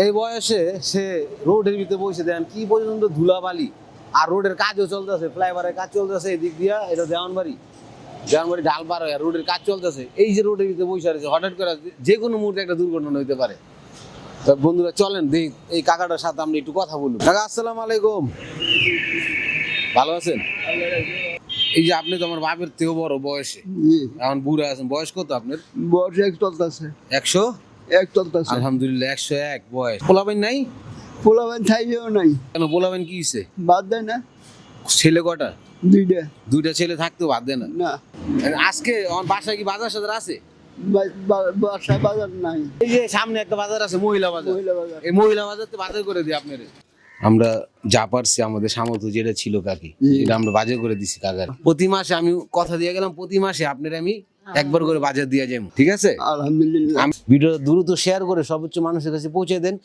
এই বয়সে সে রোডের ভিতরে বসে দেন কি পর্যন্ত ধুলাবালি আর রোডের কাজও চলতেছে, ফ্লাইওভারের কাজ চলতেছে এদিক দিয়া, এটা দেওয়ানবাড়ি ঢাল পার হয়ে রোডের কাজ চলতেছে, এই যে রোডের ভিতরে বসে আছে, হঠাৎ করে যে কোনো মুহূর্তে একটা দুর্ঘটনা হইতে পারে। তো বন্ধুরা চলেন দেখি এই কাকাটার সাথে আমরা একটু কথা বলুন। কাকা আসসালামু আলাইকুম, ভালো আছেন? এই যে আপনি তো আমার বাপের থেকেও বড় বয়সে, এখন বুড়া আছেন, বয়স কত আপনার? বয়স এক চলতেছে 100? এক চলতেছে আলহামদুলিল্লাহ 101 বয়স। পোলাবেন নাই? পোলাবেন থাইও নাই, কেন পোলাবেন কি হয়েছে? বাদ দেয় না, ছেলে কটা? দুইটা ছেলে থাকতেও বাদ দেয় না? না আজকে আমার বাসায় কি বাজার সাজার আছে? বাসায় বাজার নাই, এই যে সামনে একটা বাজার আছে, মহিলা বাজার, মহিলা বাজার। এই মহিলা বাজারতে বাজার করে দিই আপনারে। আমরা যা পারছি আমাদের সামর্থ্য যেটা ছিল কাকি, এটা আমরা বাজার করে দিছি কাকার। প্রতি মাসে আমি কথা দিয়ে গেলাম, প্রতি মাসে আপনার আমি একবার করে বাজার দিয়ে যাবো, ঠিক আছে? আলহামদুলিল্লাহ। ভিডিও দ্রুত শেয়ার করে সর্বোচ্চ মানুষের কাছে পৌঁছে দেন,